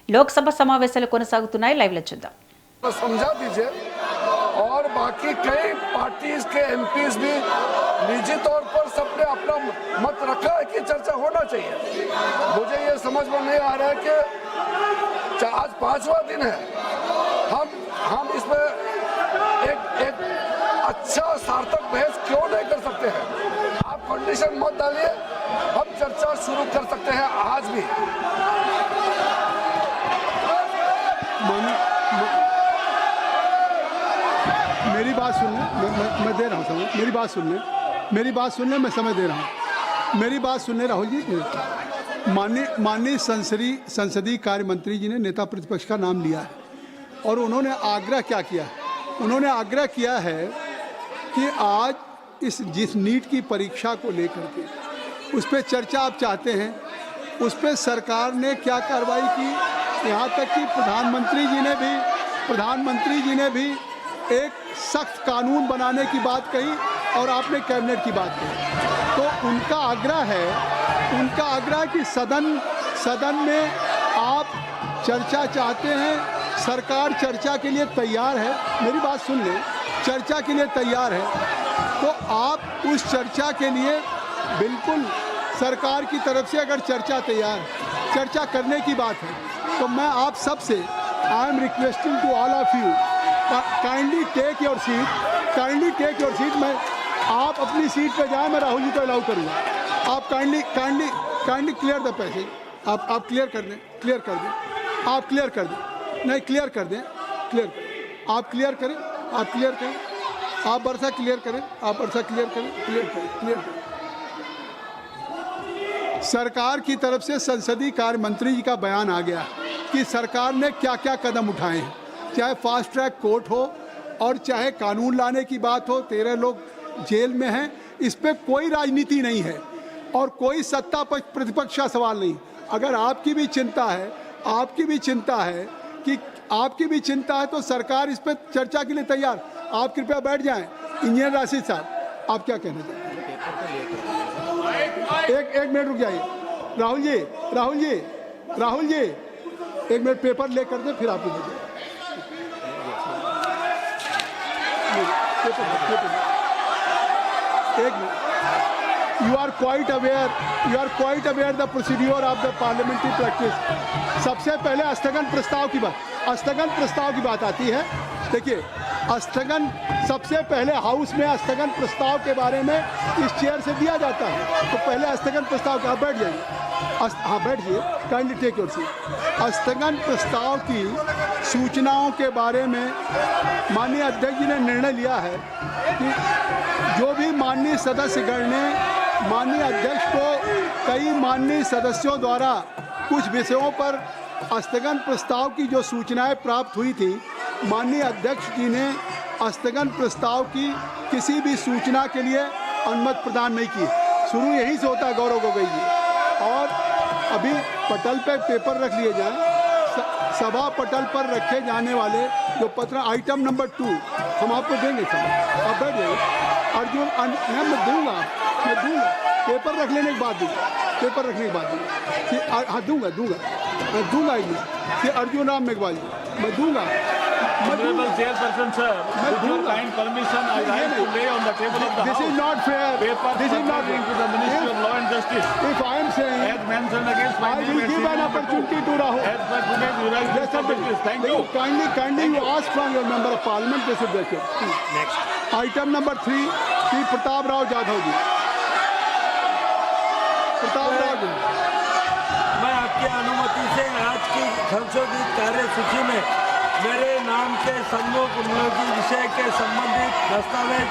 లోక్సభ సమావేశాలు కొనసాగుతున్నాయి. లైవ్ లో చూద్దాం. समझा दीजिए और बाकी कई पार्टीज के एमपीज भी निजी तौर पर सबने अपना मत रखा है कि चर्चा होना चाहिए। मुझे ये समझ में नहीं आ रहा है कि आज 5वां दिन है, हम इसमें एक अच्छा सार्थक बहस क्यों नहीं कर सकते हैं। आप कंडीशन मत डालिए, हम चर्चा शुरू कर सकते हैं आज भी। मेरी बात सुन ले, मैं दे रहा हूँ समय। मेरी बात सुन ले, मैं समय दे रहा हूँ। मेरी बात सुन ले राहुल जी। माननीय संसदीय कार्य मंत्री जी ने नेता प्रतिपक्ष का नाम लिया है और उन्होंने आग्रह क्या किया है? उन्होंने आग्रह किया है कि आज जिस नीट की परीक्षा को लेकर के उस पर चर्चा आप चाहते हैं, उस पर सरकार ने क्या कार्रवाई की। यहाँ तक कि प्रधानमंत्री जी ने भी एक सख्त कानून बनाने की बात कही और आपने कैबिनेट की बात कही। तो उनका आग्रह है कि सदन में आप चर्चा चाहते हैं, सरकार चर्चा के लिए तैयार है। मेरी बात सुन लें, चर्चा के लिए तैयार है तो आप उस चर्चा के लिए बिल्कुल सरकार की तरफ से अगर चर्चा करने की बात है तो मैं आप सबसे I am requesting to all of you kindly take your seat. मैं आप अपनी सीट पे जाएं, मैं राहुल जी को अलाउ करूँगा। आप काइंडली क्लियर द पैसेज। आप क्लियर कर दें। आप क्लियर कर दें। आप क्लियर करें। आप वर्षा क्लियर करें। सरकार की तरफ से संसदीय कार्य मंत्री जी का बयान आ गया कि सरकार ने क्या क्या कदम उठाए हैं, चाहे फास्ट ट्रैक कोर्ट हो और चाहे कानून लाने की बात हो। 13 लोग जेल में हैं, इस पे कोई राजनीति नहीं है और कोई सत्ता पक्ष प्रतिपक्ष का सवाल नहीं। अगर आपकी भी चिंता है तो सरकार इस पर चर्चा के लिए तैयार। आप कृपया बैठ जाएं। इंजीनियर राशिद साहब, आप क्या कहना चाहते हैं? एक मिनट रुक जाइए। राहुल जी 1 मिनट पेपर ले कर दे, फिर आप You are quite aware the procedure of the parliamentary practice। सबसे पहले स्थगन प्रस्ताव की बात आती है। देखिए, सबसे पहले हाउस में स्थगन प्रस्ताव के बारे में इस चेयर से दिया जाता है। तो पहले स्थगन प्रस्ताव का बैठ जाइए। बैठिए, काइंडली टेक योर सीट। स्थगन प्रस्ताव की सूचनाओं के बारे में माननीय अध्यक्ष जी ने निर्णय लिया है कि जो भी माननीय सदस्यगण ने माननीय अध्यक्ष को कई माननीय सदस्यों द्वारा कुछ विषयों पर स्थगन प्रस्ताव की जो सूचनाएं प्राप्त हुई थी, माननीय अध्यक्ष जी ने स्थगन प्रस्ताव की किसी भी सूचना के लिए अनुमति प्रदान नहीं की। शुरू यहीं से होता है गौरव गोगोई जी। और अभी पटल पे पेपर रख लिए जाएं। सभा पटल पर रखे जाने वाले जो पत्र आइटम नंबर 2 हम आपको देंगे सर। आप बैठ जाइए। अर्जुन मैं दूंगा पेपर रख लेने के बाद दूंगा। हाँ दूंगा कि अर्जुन राम मेघवाल जी मैं दूंगा। Honorable Chairperson sir, with your kind permission, I rise to lay on the table of the This House is not fair. papers pertaining to the Ministry of Law and Justice. If I am saying, As mentioned against my I name will at give an serial number opportunity 2. to Rahul. As per today's jurisdiction Yes, sir. practice. Thank you. Kindly you ask from your member of parliament. They should take it. Next. Item number 3, Sri Pratap Rao Jadhav जी। मैं आपकी अनुमति से आज की संशोधित कार्यसूची में मेरे नाम के सम्मुख उपयोगी विषय के संबंधित दस्तावेज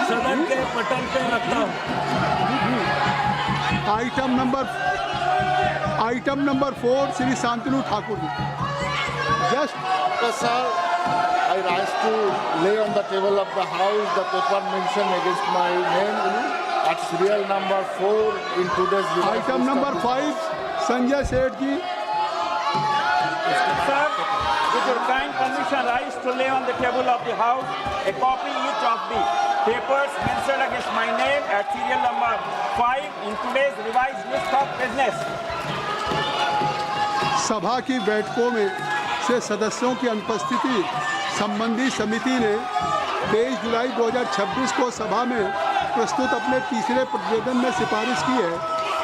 सदन के पटल पे रखता हूँ। Item number 4 Shri Shantanu Thakur ji. Just sir, I rise to lay on the table of the House the paper mentioned against my name at serial number 4 in today's item number 5 Sanjay Seth ji. Sir, with your kind permission, I rise to lay on the table of the House a copy each of the papers mentioned against my name at serial number 5 in today's revised list of business. सभा की बैठकों में से सदस्यों की अनुपस्थिति संबंधी समिति ने 23 जुलाई 2026 को सभा में प्रस्तुत अपने तीसरे प्रतिवेदन में सिफारिश की है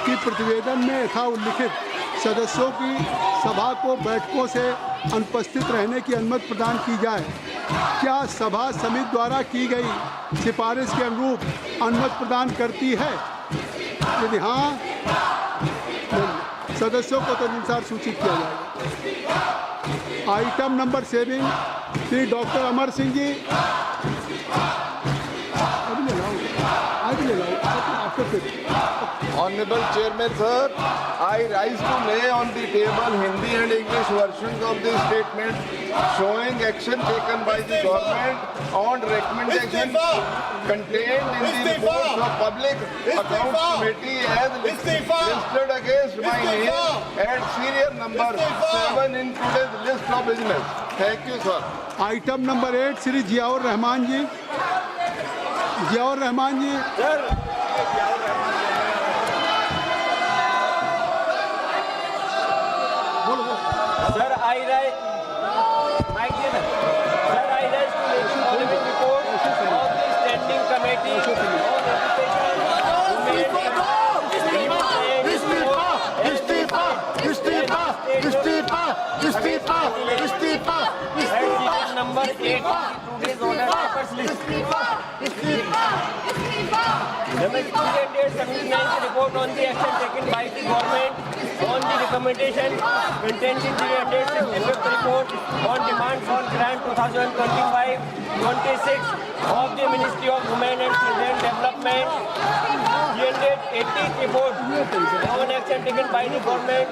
कि प्रतिवेदन में यथा उल्लिखित सदस्यों की सभा को बैठकों से अनुपस्थित रहने की अनुमति प्रदान की जाए। क्या सभा समिति द्वारा की गई सिफारिश के अनुरूप अनुमति प्रदान करती है? यदि हाँ, सदस्यों को तदनुसार सूचित किया जाएगा। Item number 7, Shri doctor Amar Singh ji. अभी ले लाओ आपको फिर। Honorable Chairman, sir, I rise to lay on the table Hindi and English versions of the statement showing action taken by the government on recommendation contained in the reports of Public Accounts Committee as listed against my name and serial number 7 in today's list of business. Thank you, sir. Item number 8, Shri Ziaur Rahman ji. Ziaur Rahman ji. Sir, I rise. My dear, sir, I rise to make the following report of the Standing Committee on Education, number 8 today's order papers list. Number 279 report on the action taken by the government on the recommendation contained in the effect report on demand for grant 2025-26 of the Ministry of Women and Children Development. 380th report on action taken by the government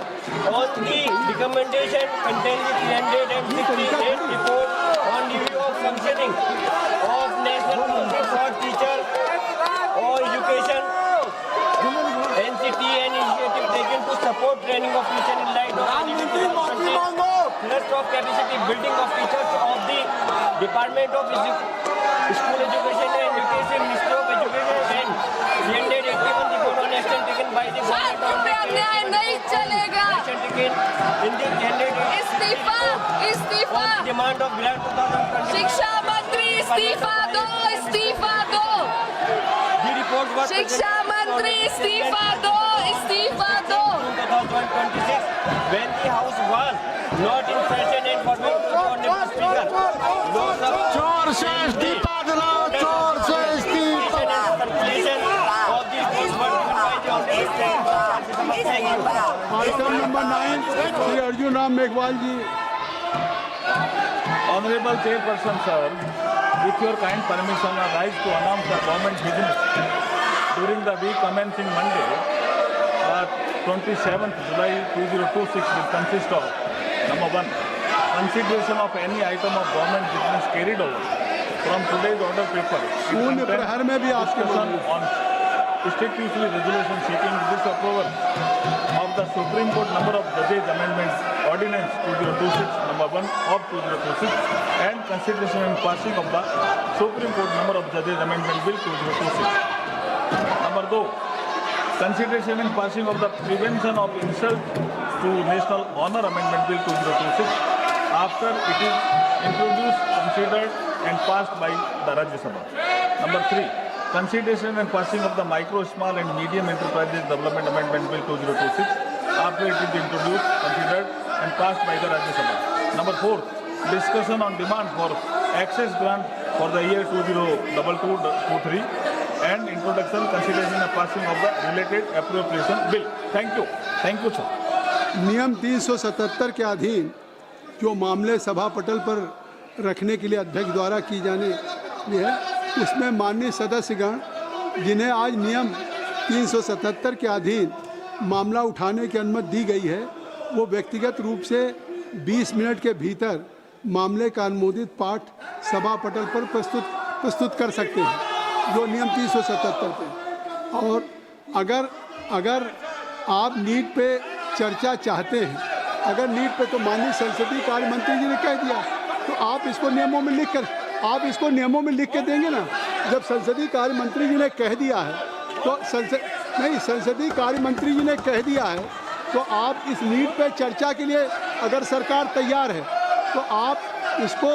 on the recommendation contained in 368th report on review of functioning of National Council for Teacher or Education NCT and initiative taken to support training of teachers in light of thrust of capacity building of teachers of the Department of School Education and Education, Ministry of Education and 381 report on action taken by the government on the नहीं चलेगा। action taken in the 380 इस्तीफा इस्तीफा on demand of grant 2025. शिक्षा मंत्री इस्तीफा दो इस्तीफा दो The report was शिक्षा मंत्री इस्तीफा दो इस्तीफा दो 2026 when the house was not in session and forwarded to the honorable speaker. Lok Sabha चोर से इस्तीफा दिलाओ, चोर से इस्तीफा। circulation of the reports were given by the honorable speaker. Thank you. Item number 9, Shri Arjun Ram Meghwal ji. Honorable Chairperson, sir, with your kind permission, I rise to announce the government business during the week commencing Monday, 27th July 2026 will consist of number 1, consideration of any item of government business carried over from today's order paper. शून्य प्रहर में भी आपके Discussion on statutory resolution seeking disapproval of the Supreme Court number of judges amendment ordinance 2026 number 1 of 2026 and consideration and passing of the Supreme Court number of judges amendment bill 2026. Number 2, consideration and passing of the prevention of insult to national honor amendment bill 2026 after it is introduced, considered and passed by the Rajya Sabha. Number 3, consideration and passing of the micro, small and medium enterprises development amendment bill 2026 after it is introduced, considered and passed by the Rajya Sabha. Number 4, discussion on demand for access grant for the year 2022-23 and introduction, consideration and passing of the related appropriation bill. Thank you. Thank you, sir. नियम 377 के अधीन जो मामले सभा पटल पर रखने के लिए अध्यक्ष द्वारा की जाने है, उसमें माननीय सदस्यगण जिन्हें आज नियम 377 के अधीन मामला उठाने की अनुमति दी गई है, वो व्यक्तिगत रूप से 20 मिनट के भीतर मामले का अनुमोदित पाठ सभा पटल पर प्रस्तुत कर सकते हैं, जो नियम 377 पे। और अगर आप नीट पे चर्चा चाहते हैं, अगर नीट पे, तो माननीय संसदीय कार्य मंत्री जी ने कह दिया, तो आप इसको नियमों में लिख के देंगे ना। जब संसदीय कार्य मंत्री जी ने कह दिया है, तो संसदीय कार्य मंत्री जी ने कह दिया है, तो आप इस नीड पे चर्चा के लिए अगर सरकार तैयार है तो आप इसको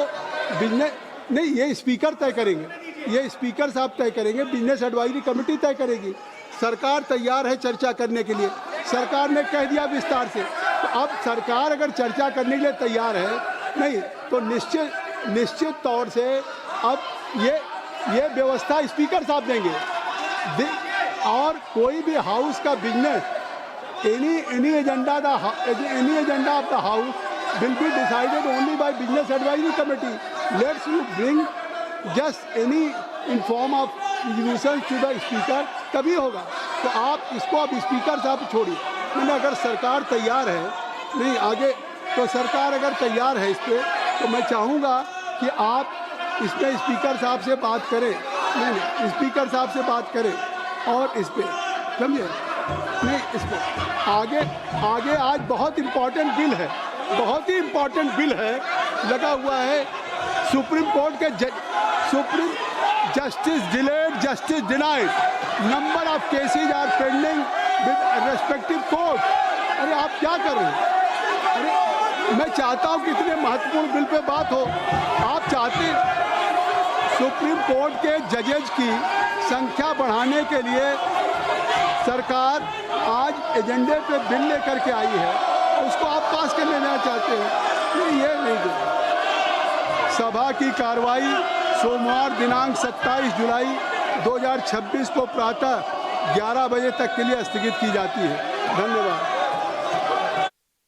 बिजनेस नहीं, ये स्पीकर तय करेंगे, ये स्पीकर साहब तय करेंगे, बिजनेस एडवाइजरी कमेटी तय करेगी। सरकार तैयार है चर्चा करने के लिए, सरकार ने कह दिया विस्तार से। तो अब सरकार अगर चर्चा करने के लिए तैयार है नहीं तो निश्चित तौर से अब ये व्यवस्था स्पीकर साहब देंगे। और कोई भी हाउस का business any agenda of the house will be decided only by business advisory committee. Let's you bring just any in form of resolutions to the speaker, तभी होगा। तो आप इसको अब स्पीकर साहब छोड़िए। मैंने अगर सरकार तैयार है नहीं आगे, तो सरकार अगर तैयार है इस पर, तो मैं चाहूँगा कि आप इसमें स्पीकर साहब से बात करें, नहीं स्पीकर साहब से बात करें और इस पर समझे नहीं, इस पर आगे आज बहुत इम्पोर्टेंट बिल है, बहुत ही इम्पोर्टेंट बिल है लगा हुआ है सुप्रीम कोर्ट के supreme justice delayed justice denied, number of cases are pending with respective court. अरे आप क्या कर रहे हैं? अरे मैं चाहता हूँ कि इतने महत्वपूर्ण बिल पे बात हो। आप चाहते सुप्रीम कोर्ट के जजेज की संख्या बढ़ाने के लिए सरकार आज एजेंडे पे बिल लेकर के आई है, उसको आप पास कर लेना चाहते हैं। ये नहीं। सभा की कार्रवाई सोमवार दिनांक 27 जुलाई 2026 को प्रातः 11 बजे तक के लिए स्थगित की जाती है। धन्यवाद।